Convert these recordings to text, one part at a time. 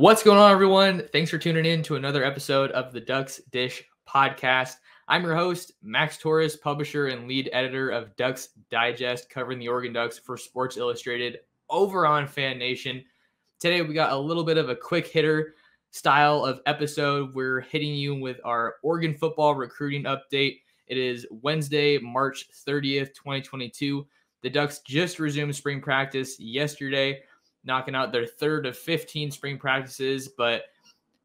What's going on, everyone? Thanks for tuning in to another episode of the Ducks Dish podcast. I'm your host, Max Torres, publisher and lead editor of Ducks Digest, covering the Oregon Ducks for Sports Illustrated over on Fan Nation. Today, we got a little bit of a quick hitter style of episode. We're hitting you with our Oregon football recruiting update. It is Wednesday, March 30th, 2022. The Ducks just resumed spring practice yesterday, knocking out their third of 15 spring practices, but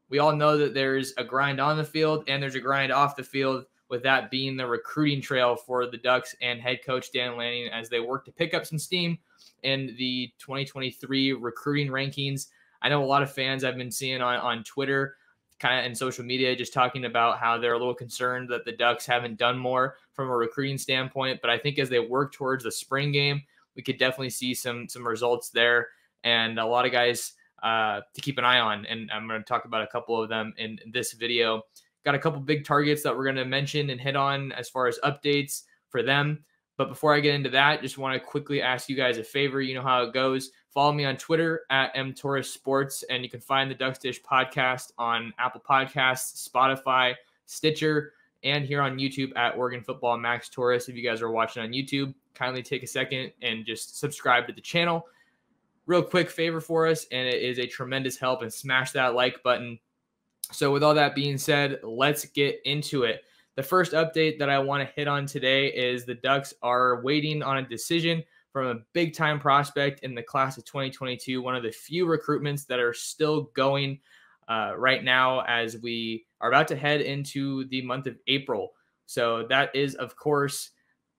we all know that there's a grind on the field and there's a grind off the field, with that being the recruiting trail for the Ducks and head coach Dan Lanning as they work to pick up some steam in the 2023 recruiting rankings. I know a lot of fans I've been seeing on Twitter, kind of in social media, just talking about how they're a little concerned that the Ducks haven't done more from a recruiting standpoint, but I think as they work towards the spring game, we could definitely see some results there. And a lot of guys to keep an eye on. And I'm going to talk about a couple of them in this video. Got a couple big targets that we're going to mention and hit on as far as updates for them. But before I get into that, just want to quickly ask you guys a favor. You know how it goes. Follow me on Twitter at mtorresports, and you can find the Ducks Dish podcast on Apple Podcasts, Spotify, Stitcher, and here on YouTube at Oregon Football Max Torres. If you guys are watching on YouTube, kindly take a second and just subscribe to the channel. Real quick favor for us, and it is a tremendous help, and smash that like button. So with all that being said, let's get into it. The first update that I want to hit on today is the Ducks are waiting on a decision from a big-time prospect in the class of 2022, one of the few recruitments that are still going right now as we are about to head into the month of April. So that is, of course,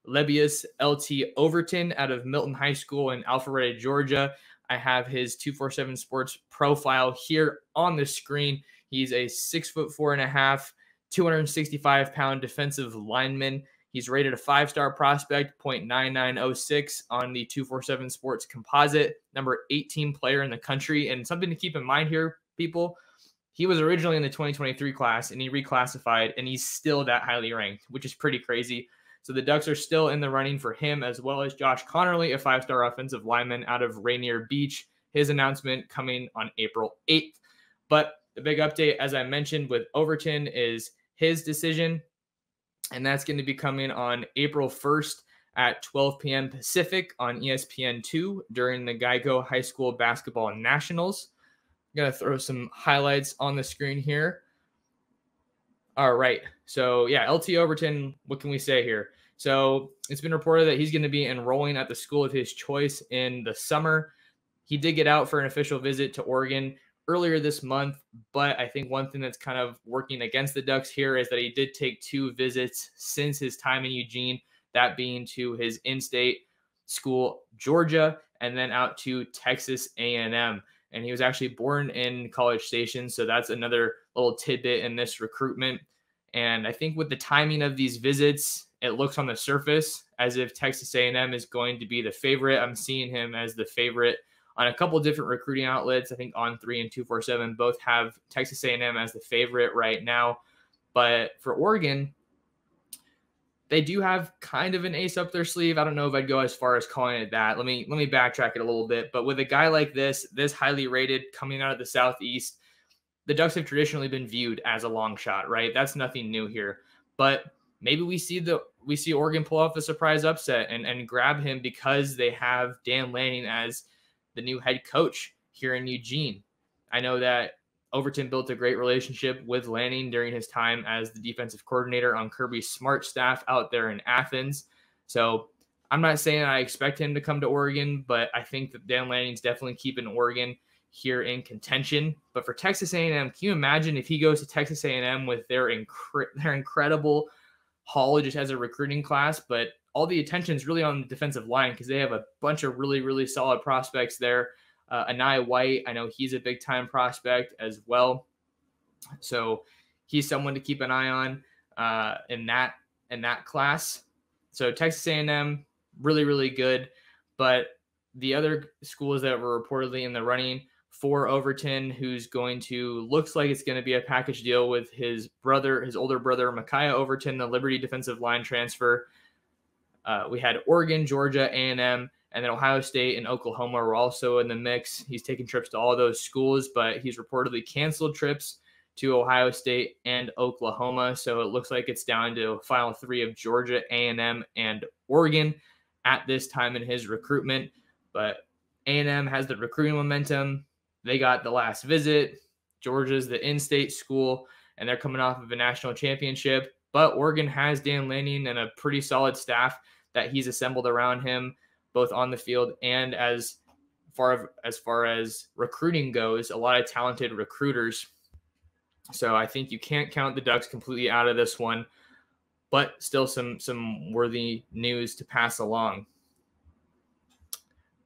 Lebbeus LT Overton out of Milton High School in Alpharetta, Georgia. I have his 247 Sports profile here on the screen. He's a 6'4.5", 265-pound defensive lineman. He's rated a 5-star prospect, .9906 on the 247 Sports composite, number 18 player in the country. And something to keep in mind here, people, he was originally in the 2023 class and he reclassified, and he's still that highly ranked, which is pretty crazy. So the Ducks are still in the running for him, as well as Josh Connerly, a 5-star offensive lineman out of Rainier Beach. His announcement coming on April 8th. But the big update, as I mentioned, with Overton is his decision, and that's going to be coming on April 1st at 12 p.m. Pacific on ESPN2 during the Geico High School Basketball Nationals. I'm going to throw some highlights on the screen here. All right. So, yeah, LT Overton, what can we say here? So it's been reported that he's going to be enrolling at the school of his choice in the summer. He did get out for an official visit to Oregon earlier this month, but I think one thing that's kind of working against the Ducks here is that he did take 2 visits since his time in Eugene, that being to his in-state school, Georgia, and then out to Texas A&M. And he was actually born in College Station, so that's another little tidbit in this recruitment. And I think with the timing of these visits, it looks on the surface as if Texas A&M is going to be the favorite. I'm seeing him as the favorite on a couple different recruiting outlets. I think On3 and 247 both have Texas A&M as the favorite right now. But for Oregon, they do have kind of an ace up their sleeve. I don't know if I'd go as far as calling it that. Let me backtrack it a little bit. But with a guy like this highly rated coming out of the Southeast, the Ducks have traditionally been viewed as a long shot, right? That's nothing new here. But maybe we see Oregon pull off a surprise upset and grab him because they have Dan Lanning as the new head coach here in Eugene. I know that Overton built a great relationship with Lanning during his time as the defensive coordinator on Kirby Smart's staff out there in Athens. So I'm not saying I expect him to come to Oregon, but I think that Dan Lanning's definitely keeping Oregon here in contention. But for Texas A&M, can you imagine if he goes to Texas A&M with their incredible haul just as a recruiting class, but all the attention is really on the defensive line because they have a bunch of really, really solid prospects there. Anaya White, I know he's a big-time prospect as well. So he's someone to keep an eye on in that class. So Texas A&M, really, really good. But the other schools that were reportedly in the running for Overton, who's looks like it's going to be a package deal with his older brother, Micaiah Overton, the Liberty defensive line transfer. We had Oregon, Georgia, A&M, And then Ohio State and Oklahoma were also in the mix. He's taken trips to all those schools, but he's reportedly canceled trips to Ohio State and Oklahoma. So it looks like it's down to final 3 of Georgia, A&M, and Oregon at this time in his recruitment. But A&M has the recruiting momentum. They got the last visit. Georgia's the in-state school, and they're coming off of a national championship. But Oregon has Dan Lanning and a pretty solid staff that he's assembled around him, both on the field and as far as recruiting goes, a lot of talented recruiters. So I think you can't count the Ducks completely out of this one, but still some worthy news to pass along.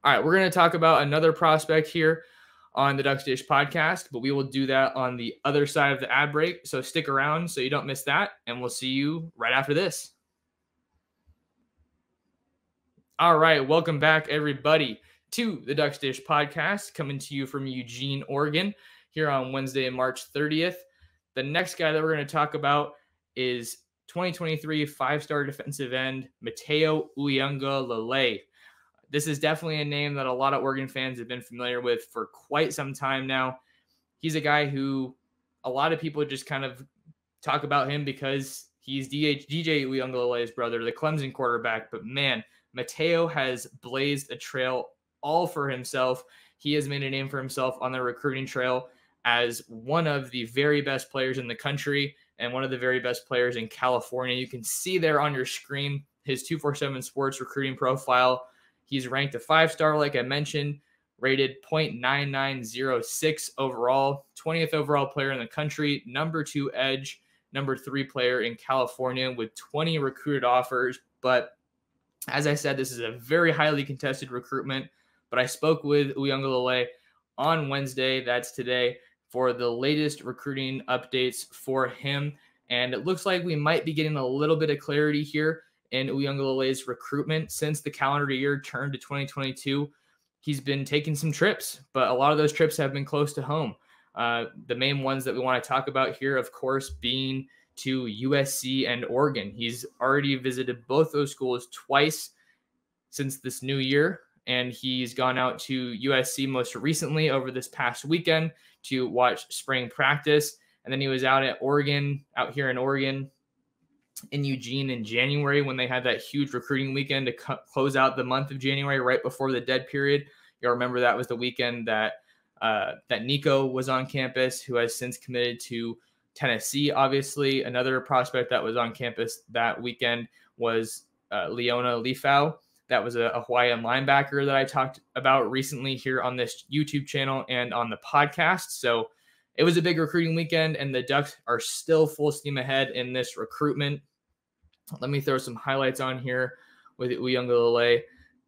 All right, we're going to talk about another prospect here on the Ducks Dish podcast, but we will do that on the other side of the ad break. So stick around so you don't miss that, and we'll see you right after this. All right, welcome back, everybody, to the Ducks Dish podcast, coming to you from Eugene, Oregon, here on Wednesday, March 30th. The next guy that we're going to talk about is 2023 5-star defensive end Matayo Uyunglele. This is definitely a name that a lot of Oregon fans have been familiar with for quite some time now. He's a guy who a lot of people just kind of talk about him because he's DJ Uyunglele's brother, the Clemson quarterback. But man, Matayo has blazed a trail all for himself. He has made a name for himself on the recruiting trail as one of the very best players in the country and one of the very best players in California. You can see there on your screen his 247 Sports recruiting profile. He's ranked a 5-star, like I mentioned, rated .9906 overall, 20th overall player in the country, number 2 edge, number 3 player in California with 20 recruited offers. But as I said, this is a very highly contested recruitment. But I spoke with Uyunglele on Wednesday, that's today, for the latest recruiting updates for him. And it looks like we might be getting a little bit of clarity here in Uyunglele's recruitment. Since the calendar year turned to 2022, he's been taking some trips, but a lot of those trips have been close to home. The main ones that we want to talk about here, of course, being to USC and Oregon. He's already visited both those schools twice since this new year, and he's gone out to USC most recently over this past weekend to watch spring practice. And then he was out here in Oregon, in Eugene in January when they had that huge recruiting weekend to close out the month of January right before the dead period. You'll remember that was the weekend that Nico was on campus, who has since committed to Tennessee. Obviously, another prospect that was on campus that weekend was Leona Lifau. That was a Hawaiian linebacker that I talked about recently here on this YouTube channel and on the podcast. So it was a big recruiting weekend, and the Ducks are still full steam ahead in this recruitment. Let me throw some highlights on here with Uyunglele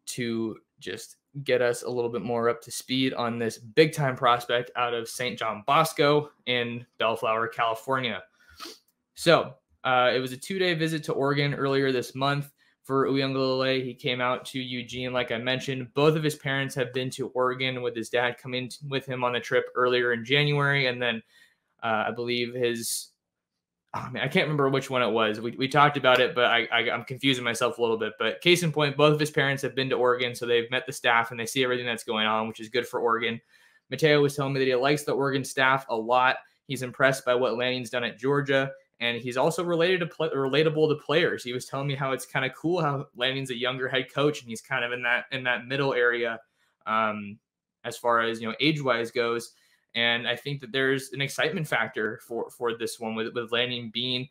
to just get us a little bit more up to speed on this big-time prospect out of St. John Bosco in Bellflower, California. So it was a 2-day visit to Oregon earlier this month for Uyunglele. He came out to Eugene, like I mentioned. Both of his parents have been to Oregon, with his dad coming with him on the trip earlier in January. And then I believe I can't remember which one it was. We talked about it, but I'm confusing myself a little bit. But case in point, both of his parents have been to Oregon, so they've met the staff and they see everything that's going on, which is good for Oregon. Matayo was telling me that he likes the Oregon staff a lot. He's impressed by what Lanning's done at Georgia, and he's also relatable to players. He was telling me how it's kind of cool how Lanning's a younger head coach, and he's kind of in that middle area as far as age-wise goes. And I think that there's an excitement factor for this one with Lanning being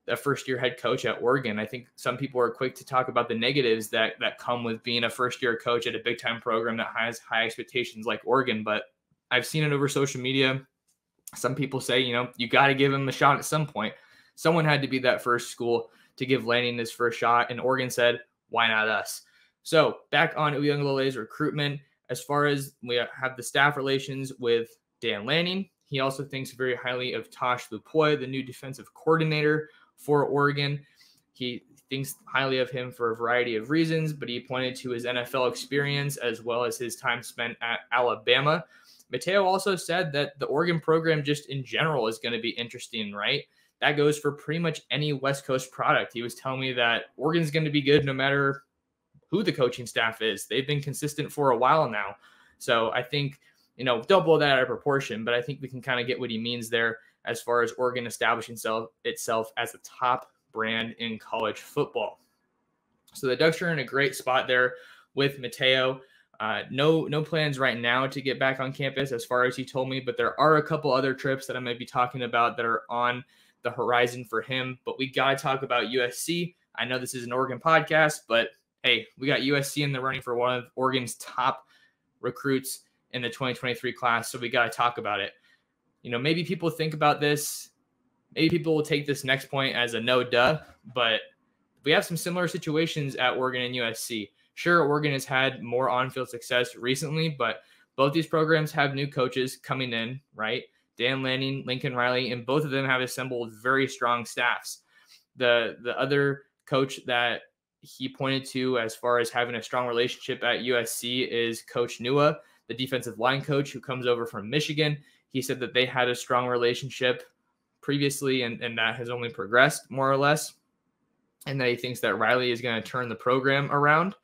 a first-year head coach at Oregon. I think some people are quick to talk about the negatives that come with being a first-year coach at a big-time program that has high expectations like Oregon. But I've seen it over social media. Some people say, you got to give him a shot at some point. Someone had to be that first school to give Lanning his first shot, and Oregon said, why not us? So back on Uyunglele's recruitment, as far as we have the staff relations with Dan Lanning, he also thinks very highly of Tosh Lupoy, the new defensive coordinator for Oregon. He thinks highly of him for a variety of reasons, but he pointed to his NFL experience as well as his time spent at Alabama. Matayo also said that the Oregon program just in general is going to be interesting, right? That goes for pretty much any West Coast product. He was telling me that Oregon's going to be good no matter who the coaching staff is. They've been consistent for a while now. So I think, don't blow that out of proportion, but I think we can kind of get what he means there as far as Oregon establishing itself as a top brand in college football. So the Ducks are in a great spot there with Mateo. No plans right now to get back on campus as far as he told me, but there are a couple other trips that I might be talking about that are on the horizon for him. But we got to talk about USC. I know this is an Oregon podcast, but hey, we got USC in the running for one of Oregon's top recruits in the 2023 class, so we got to talk about it. Maybe people think about this. Maybe people will take this next point as a no duh, but we have some similar situations at Oregon and USC. Sure, Oregon has had more on-field success recently, but both these programs have new coaches coming in, right? Dan Lanning, Lincoln Riley, and both of them have assembled very strong staffs. The other coach that he pointed to as far as having a strong relationship at USC is Coach Nua, the defensive line coach who comes over from Michigan. He said that they had a strong relationship previously, and that has only progressed more or less, and that he thinks that Riley is going to turn the program around.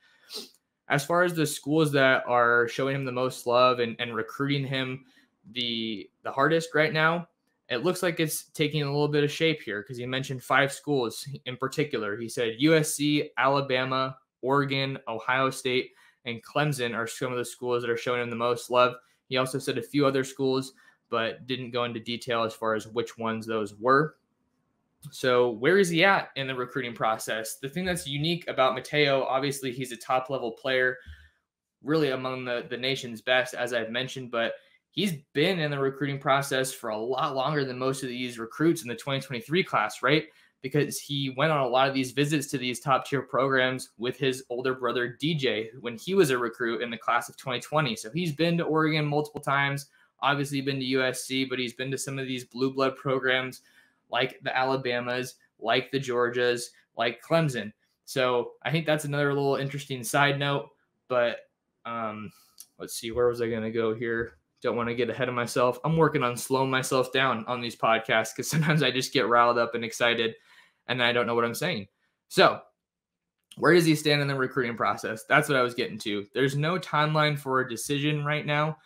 As far as the schools that are showing him the most love and recruiting him the hardest right now, it looks like it's taking a little bit of shape here because he mentioned 5 schools in particular. He said USC, Alabama, Oregon, Ohio State, and Clemson are some of the schools that are showing him the most love. He also said a few other schools, but didn't go into detail as far as which ones those were. So where is he at in the recruiting process? The thing that's unique about Mateo, obviously he's a top-level player, really among the nation's best, as I've mentioned, but he's been in the recruiting process for a lot longer than most of these recruits in the 2023 class, right? Because he went on a lot of these visits to these top-tier programs with his older brother, DJ, when he was a recruit in the class of 2020. So he's been to Oregon multiple times, obviously been to USC, but he's been to some of these blue blood programs like the Alabamas, like the Georgias, like Clemson. So I think that's another little interesting side note. But let's see, where was I going to go here? Don't want to get ahead of myself. I'm working on slowing myself down on these podcasts because sometimes I just get riled up and excited and I don't know what I'm saying. So where does he stand in the recruiting process? That's what I was getting to. There's no timeline for a decision right now,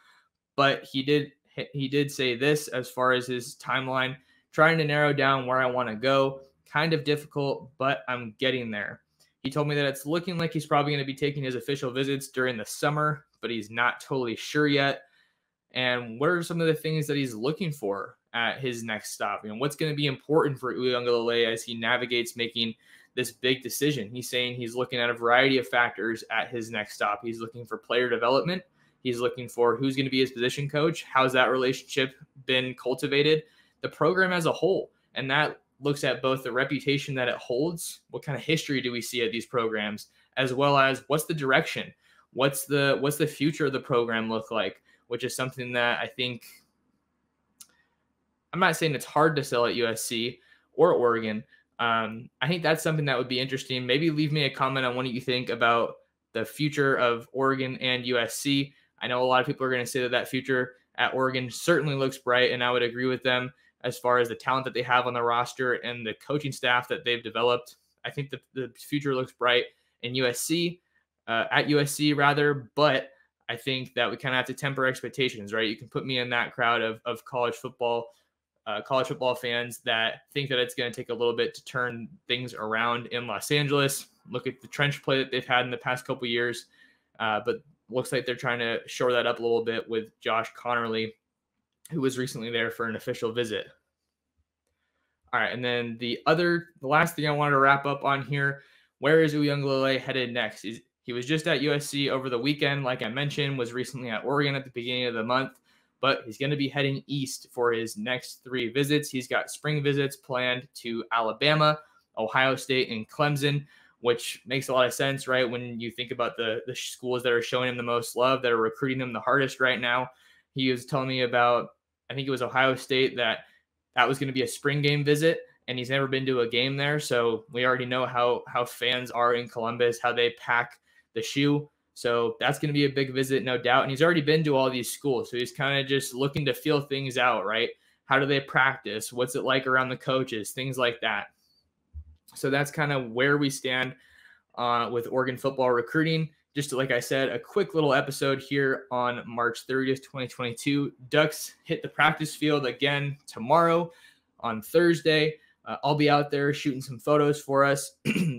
but he did say this as far as his timeline, trying to narrow down where I want to go. Kind of difficult, but I'm getting there. He told me that it's looking like he's probably going to be taking his official visits during the summer, but he's not totally sure yet. And what are some of the things that he's looking for at his next stop? What's going to be important for Uiagalelei as he navigates making this big decision? He's saying he's looking at a variety of factors at his next stop. He's looking for player development. He's looking for who's going to be his position coach. How's that relationship been cultivated? The program as a whole. And that looks at both the reputation that it holds, what kind of history do we see at these programs, as well as what's the direction? What's the future of the program look like? Which is something that I think, I'm not saying it's hard to sell at USC or Oregon. I think that's something that would be interesting. Maybe leave me a comment on what you think about the future of Oregon and USC. I know a lot of people are going to say that future at Oregon certainly looks bright, and I would agree with them as far as the talent that they have on the roster and the coaching staff that they've developed. I think the future looks bright in USC, at USC rather, but I think that we kind of have to temper expectations, right? You can put me in that crowd of college football fans that think that it's going to take a little bit to turn things around in Los Angeles. Look at the trench play that they've had in the past couple years, but looks like they're trying to shore that up a little bit with Josh Connerly, who was recently there for an official visit. All right, and then the last thing I wanted to wrap up on here, where is Uiagalelei headed next? He was just at USC over the weekend, like I mentioned, was recently at Oregon at the beginning of the month, but he's going to be heading east for his next 3 visits. He's got spring visits planned to Alabama, Ohio State, and Clemson, which makes a lot of sense, right? When you think about the schools that are showing him the most love, that are recruiting him the hardest right now. He was telling me about, I think it was Ohio State, that was going to be a spring game visit, and he's never been to a game there. So we already know how fans are in Columbus, how they pack the shoe. So that's going to be a big visit, no doubt. And he's already been to all these schools. So he's kind of just looking to feel things out, right? How do they practice? What's it like around the coaches? Things like that. So that's kind of where we stand with Oregon football recruiting. Just like I said, a quick little episode here on March 30th, 2022. Ducks hit the practice field again tomorrow on Thursday. I'll be out there shooting some photos for us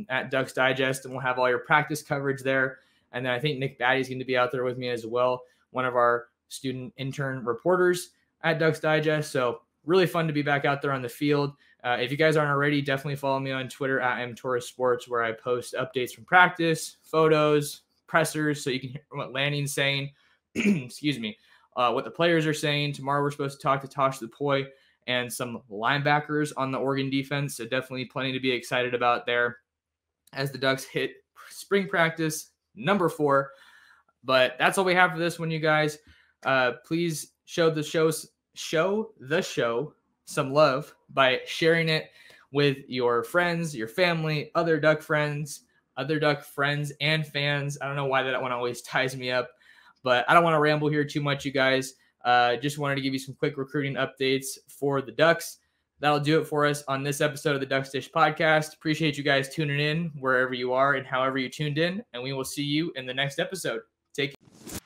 at Ducks Digest, and we'll have all your practice coverage there. And then I think Nick Batty's going to be out there with me as well, one of our student intern reporters at Ducks Digest. So really fun to be back out there on the field. If you guys aren't already, definitely follow me on Twitter at @Torres where I post updates from practice, photos, pressers, so you can hear what Lanning's saying. Excuse me. What the players are saying. Tomorrow we're supposed to talk to Tosh Dupuy and some linebackers on the Oregon defense. So definitely plenty to be excited about there as the Ducks hit spring practice number 4. But that's all we have for this one, you guys. Please show the show some love by sharing it with your friends, your family, other Duck friends and fans. I don't know why that one always ties me up, but I don't want to ramble here too much, you guys. Just wanted to give you some quick recruiting updates for the Ducks. That'll do it for us on this episode of the Ducks Dish podcast. Appreciate you guys tuning in wherever you are and however you tuned in, and we will see you in the next episode. Take care.